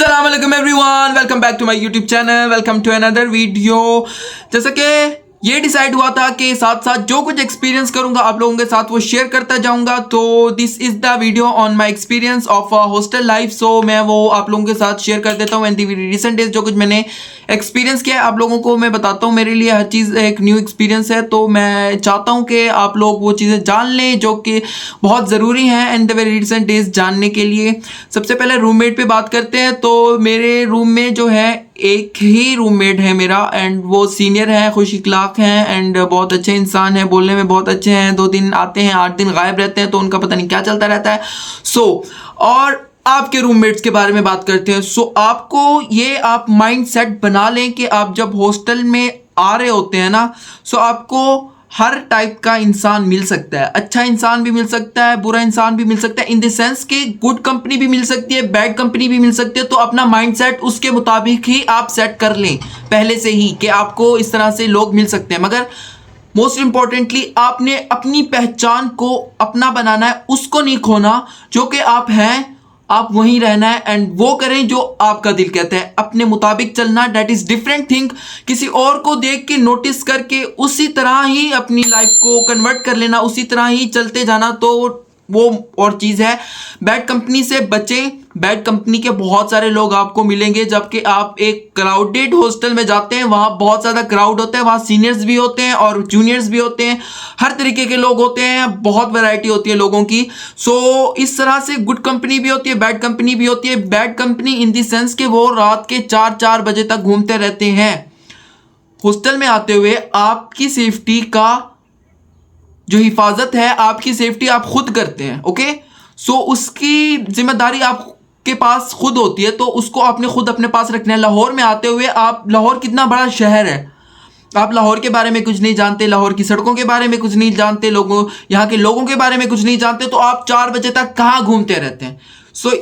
अस्सलाम वालेकुम everyone, welcome back to my YouTube channel, welcome to another video. जैसा कि ये डिसाइड हुआ था कि साथ साथ जो कुछ एक्सपीरियंस करूंगा आप लोगों के साथ वो शेयर करता जाऊंगा। तो this is the video on my experience of hostel life. So मैं वो आप लोगों के साथ शेयर कर देता हूँ। एंड रिसेंट डेज जो कुछ मैंने एक्सपीरियंस किया है आप लोगों को मैं बताता हूँ। मेरे लिए हर चीज़ एक न्यू एक्सपीरियंस है, तो मैं चाहता हूँ कि आप लोग वो चीज़ें जान लें जो कि बहुत ज़रूरी हैं and the very recent days जानने के लिए। सबसे पहले रूममेट पे बात करते हैं। तो मेरे रूम में जो है एक ही रूममेट है मेरा, एंड वो सीनियर है, खुश इखलाक हैं एंड बहुत अच्छे इंसान हैं, बोलने में बहुत अच्छे हैं। 2 दिन आते हैं 8 दिन गायब रहते हैं, तो उनका पता नहीं क्या चलता रहता है। और आपके रूममेट्स के बारे में बात करते हैं। आपको ये आप माइंड सेट बना लें कि आप जब हॉस्टल में आ रहे होते हैं ना, आपको हर टाइप का इंसान मिल सकता है। अच्छा इंसान भी मिल सकता है, बुरा इंसान भी मिल सकता है, इन द सेंस कि गुड कंपनी भी मिल सकती है, बैड कंपनी भी मिल सकती है। तो अपना माइंडसेट उसके मुताबिक ही आप सेट कर लें पहले से ही कि आपको इस तरह से लोग मिल सकते हैं। मगर मोस्ट इंपॉर्टेंटली आपने अपनी पहचान को अपना बनाना है, उसको नहीं खोना। जो कि आप हैं आप वहीं रहना है एंड वो करें जो आपका दिल कहता है, अपने मुताबिक चलना। That is different thing. किसी और को देख के नोटिस करके उसी तरह ही अपनी लाइफ को कन्वर्ट कर लेना, उसी तरह ही चलते जाना, तो वो और चीज़ है। बैड कंपनी से बचें। बैड कंपनी के बहुत सारे लोग आपको मिलेंगे। जबकि आप एक क्राउडेड हॉस्टल में जाते हैं, वहाँ बहुत ज़्यादा क्राउड होता है, वहाँ सीनियर्स भी होते हैं और जूनियर्स भी होते हैं, हर तरीके के लोग होते हैं, बहुत वैरायटी होती है लोगों की। इस तरह से गुड कंपनी भी होती है, बैड कंपनी भी होती है। Bad company in the sense कि वो रात के 4-4 बजे तक घूमते रहते हैं। हॉस्टल में आते हुए आपकी सेफ्टी का जो हिफाजत है, आपकी सेफ्टी आप खुद करते हैं। ओके, उसकी जिम्मेदारी आपके पास खुद होती है, तो उसको आपने खुद अपने पास रखना है। लाहौर में आते हुए आप, लाहौर कितना बड़ा शहर है, आप लाहौर के बारे में कुछ नहीं जानते, लाहौर की सड़कों के बारे में कुछ नहीं जानते, यहाँ के लोगों के बारे में कुछ नहीं जानते, तो आप 4 बजे तक कहाँ घूमते रहते हैं।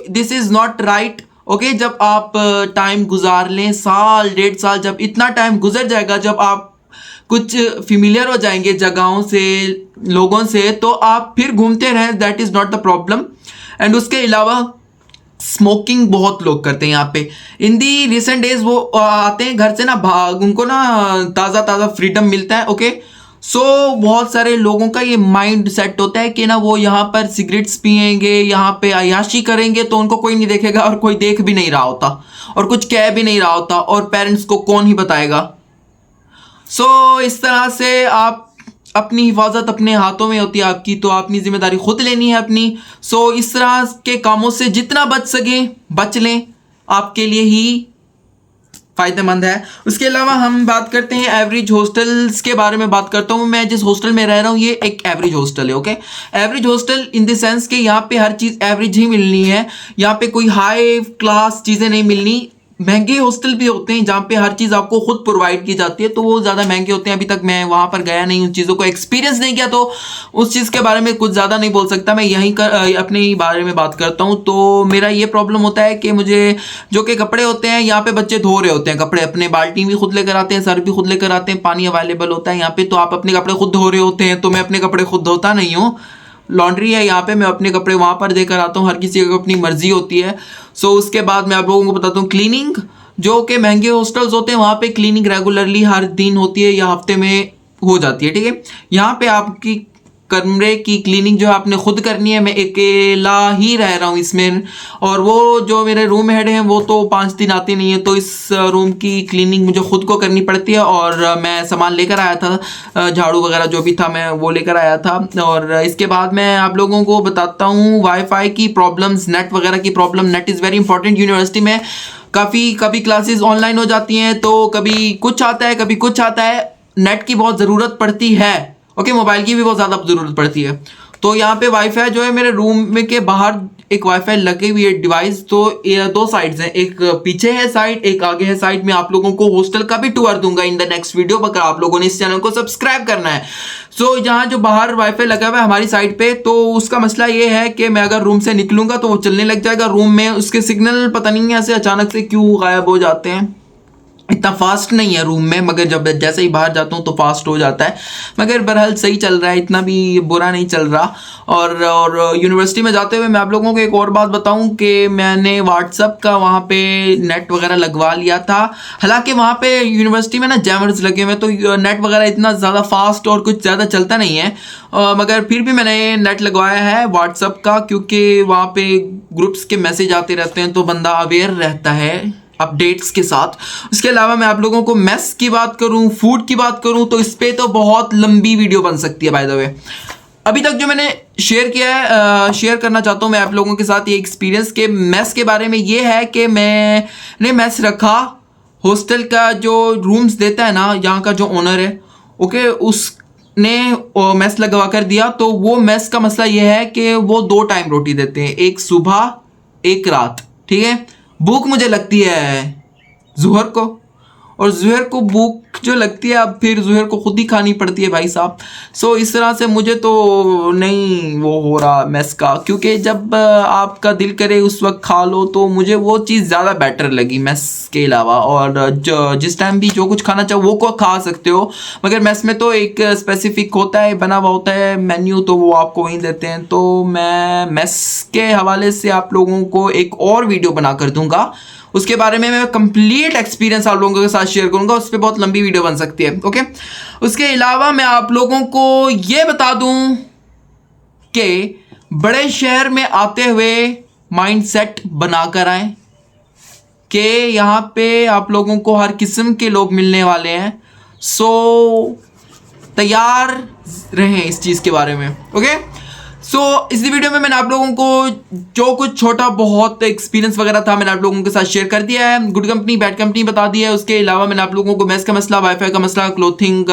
This is not right. Okay, जब आप टाइम गुजार लें, साल 1.5 साल, जब इतना टाइम गुजर जाएगा, जब आप कुछ फेमिलियर हो जाएंगे जगहों से, लोगों से, तो आप फिर घूमते रहें। That is not the problem. And उसके अलावा स्मोकिंग बहुत लोग करते हैं यहाँ पे। इन दी रिसेंट डेज वो आते हैं घर से ना, उनको ना ताज़ा ताज़ा फ्रीडम मिलता है। ओके, बहुत सारे लोगों का ये माइंड सेट होता है कि ना वो यहाँ पर सिगरेट्स पिएंगे, यहाँ पे अय्याशी करेंगे, तो उनको कोई नहीं देखेगा और कोई देख भी नहीं रहा होता और कुछ कह भी नहीं रहा होता, और पेरेंट्स को कौन ही बताएगा। इस तरह से आप, अपनी हिफाजत अपने हाथों में होती है आपकी, तो अपनी जिम्मेदारी खुद लेनी है अपनी। इस तरह के कामों से जितना बच सके बच लें, आपके लिए ही फ़ायदेमंद है। उसके अलावा हम बात करते हैं एवरेज हॉस्टल्स के बारे में बात करता हूँ। मैं जिस हॉस्टल में रह रहा हूँ ये एक एवरेज हॉस्टल है। Okay, average hostel in the sense कि यहाँ पे हर चीज़ एवरेज ही मिलनी है, यहाँ पे कोई हाई क्लास चीज़ें नहीं मिलनी। महंगे हॉस्टल भी होते हैं जहाँ पे हर चीज़ आपको खुद प्रोवाइड की जाती है, तो वो ज़्यादा महंगे होते हैं। अभी तक मैं वहाँ पर गया नहीं, उन चीज़ों को एक्सपीरियंस नहीं किया, तो उस चीज़ के बारे में कुछ ज़्यादा नहीं बोल सकता। मैं यहीं अपने ही बारे में बात करता हूँ। तो मेरा ये प्रॉब्लम होता है कि मुझे जो कि कपड़े होते हैं, यहाँ पे बच्चे धो रहे होते हैं कपड़े, अपने बाल्टी भी खुद लेकर आते हैं, सर भी खुद लेकर आते हैं, पानी अवेलेबल होता है यहाँ पे, तो आप अपने कपड़े खुद धो रहे होते हैं। तो मैं अपने कपड़े खुद धोता नहीं हूँ, लॉन्ड्री है यहाँ पे, मैं अपने कपड़े वहाँ पर देकर आता हूँ। हर किसी को अपनी मर्जी होती है। उसके बाद मैं आप लोगों को बताता हूँ क्लीनिंग। जो कि महंगे हॉस्टल्स होते हैं वहाँ पे क्लीनिंग रेगुलरली हर दिन होती है या हफ्ते में हो जाती है। ठीक है, यहाँ पे आपकी कमरे की क्लीनिंग जो है आपने खुद करनी है। मैं अकेला ही रह रहा हूँ इसमें, और वो जो मेरे रूम हेड हैं वो तो 5 दिन आते नहीं है, तो इस रूम की क्लीनिंग मुझे खुद को करनी पड़ती है। और मैं सामान लेकर आया था, झाड़ू वगैरह जो भी था मैं वो लेकर आया था। और इसके बाद मैं आप लोगों को बताता हूँ वाईफाई की प्रॉब्लम्स, नेट वगैरह की problem. Net is very important. University में कभी क्लासेस ऑनलाइन हो जाती हैं, तो कभी कुछ आता है कभी कुछ आता है, नेट की बहुत ज़रूरत पड़ती है। ओके, मोबाइल की भी बहुत ज़्यादा ज़रूरत पड़ती है। तो यहाँ पे वाईफाई जो है मेरे रूम में के बाहर एक वाईफाई लगी हुई है डिवाइस। तो ये 2 साइड्स हैं, एक पीछे है साइड, एक आगे है साइड। मैं आप लोगों को हॉस्टल का भी टूर दूंगा इन द नेक्स्ट वीडियो, अगर आप लोगों ने इस चैनल को सब्सक्राइब करना है। यहाँ जो बाहर वाईफाई लगा हुआ है हमारी साइड पे, तो उसका मसला ये है कि मैं अगर रूम से निकलूंगा तो वो चलने लग जाएगा रूम में। उसके सिग्नल पता नहीं है ऐसे अचानक से क्यों गायब हो जाते हैं। इतना फास्ट नहीं है रूम में, मगर जब जैसे ही बाहर जाता हूँ तो फास्ट हो जाता है। मगर बहरहाल सही चल रहा है, इतना भी बुरा नहीं चल रहा। और यूनिवर्सिटी में जाते हुए मैं आप लोगों को एक और बात बताऊं कि मैंने व्हाट्सअप का वहाँ पे नेट वगैरह लगवा लिया था। हालांकि वहाँ पे यूनिवर्सिटी में ना जैमर्स लगे हुए, तो नेट वगैरह इतना ज़्यादा फास्ट और कुछ ज़्यादा चलता नहीं है, मगर फिर भी मैंने नेट लगवाया है व्हाट्सअप का, क्योंकि वहाँ पे ग्रुप्स के मैसेज आते रहते हैं तो बंदा अवेयर रहता है अपडेट्स के साथ। उसके अलावा मैं आप लोगों को मेस की बात करूं, फूड की बात करूं, तो इस पे तो बहुत लंबी वीडियो बन सकती है। बाय द वे अभी तक जो मैंने शेयर किया है, शेयर करना चाहता हूं मैं आप लोगों के साथ ये एक्सपीरियंस के मेस के बारे में। ये है कि मैंने मेस रखा, हॉस्टल का जो रूम्स देता है ना, यहाँ का जो ओनर है, ओके, उसने मेस लगवा कर दिया। तो वो मेस का मसला ये है कि वो 2 टाइम रोटी देते हैं, एक सुबह एक रात, ठीक है। भूख मुझे लगती है जुहर को, और जुहर को भूख जो लगती है अब फिर जुहर को खुद ही खानी पड़ती है भाई साहब। सो इस तरह से मुझे तो नहीं वो हो रहा मेस का, क्योंकि जब आपका दिल करे उस वक्त खा लो, तो मुझे वो चीज़ ज़्यादा बेटर लगी मेस के अलावा। और जिस टाइम भी जो कुछ खाना चाहो वो को खा सकते हो, मगर मेस में तो एक स्पेसिफिक होता है, बना हुआ होता है मेन्यू, तो वो आपको वहीं देते हैं। तो मैं मेस के हवाले से आप लोगों को एक और वीडियो बना कर दूंगा, उसके बारे में मैं कंप्लीट एक्सपीरियंस आप लोगों के साथ शेयर करूंगा। उस पर बहुत लंबी वीडियो बन सकती है, ओके। उसके अलावा मैं आप लोगों को ये बता दूं कि बड़े शहर में आते हुए माइंडसेट बनाकर आए कि यहाँ पे आप लोगों को हर किस्म के लोग मिलने वाले हैं। सो तैयार रहें इस चीज़ के बारे में, ओके। सो इस वीडियो में मैंने आप लोगों को जो कुछ छोटा बहुत एक्सपीरियंस वगैरह था मैंने आप लोगों के साथ शेयर कर दिया है। गुड कंपनी बैड कंपनी बता दिया है। उसके अलावा मैंने आप लोगों को मेस का मसला, वाईफाई का मसला, क्लोथिंग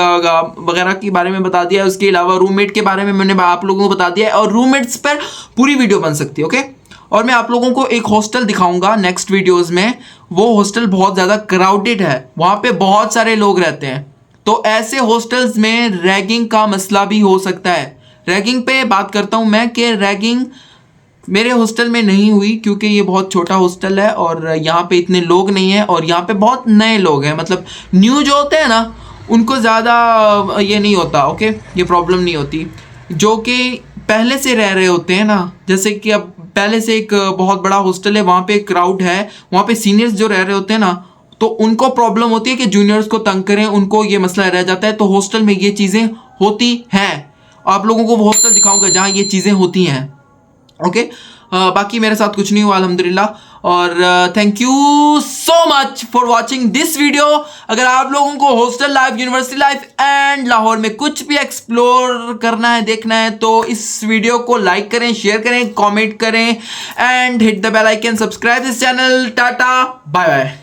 वगैरह के बारे में बता दिया है। उसके अलावा रूममेट के बारे में मैंने आप लोगों को बता दिया है, और रूममेट्स पर पूरी वीडियो बन सकती है, ओके। और मैं आप लोगों को एक हॉस्टल दिखाऊंगा नेक्स्ट वीडियोज़ में। वो हॉस्टल बहुत ज़्यादा क्राउडेड है, वहाँ पर बहुत सारे लोग रहते हैं, तो ऐसे हॉस्टल्स में रैगिंग का मसला भी हो सकता है। रैगिंग पे बात करता हूँ मैं कि रैगिंग मेरे हॉस्टल में नहीं हुई, क्योंकि ये बहुत छोटा हॉस्टल है और यहाँ पे इतने लोग नहीं हैं, और यहाँ पे बहुत नए लोग हैं, मतलब न्यू जो होते हैं ना उनको ज़्यादा ये नहीं होता, ओके, ये प्रॉब्लम नहीं होती। जो कि पहले से रह रहे होते हैं ना, जैसे कि अब पहले से एक बहुत बड़ा हॉस्टल है, वहाँ पे एक क्राउड है, वहाँ पे सीनियर्स जो रह रहे होते हैं ना, तो उनको प्रॉब्लम होती है कि जूनियर्स को तंग करें, उनको ये मसला रह जाता है। तो हॉस्टल में ये चीज़ें होती हैं। आप लोगों को वो हॉस्टल दिखाऊंगा जहाँ ये चीज़ें होती हैं, ओके। बाकी मेरे साथ कुछ नहीं हुआ अल्हम्दुलिल्लाह। और thank you so much for watching this video. अगर आप लोगों को hostel life, university life and Lahore में कुछ भी एक्सप्लोर करना है, देखना है, तो इस वीडियो को लाइक करें, शेयर करें, कमेंट करें and hit the bell icon, subscribe this channel. Tata bye bye.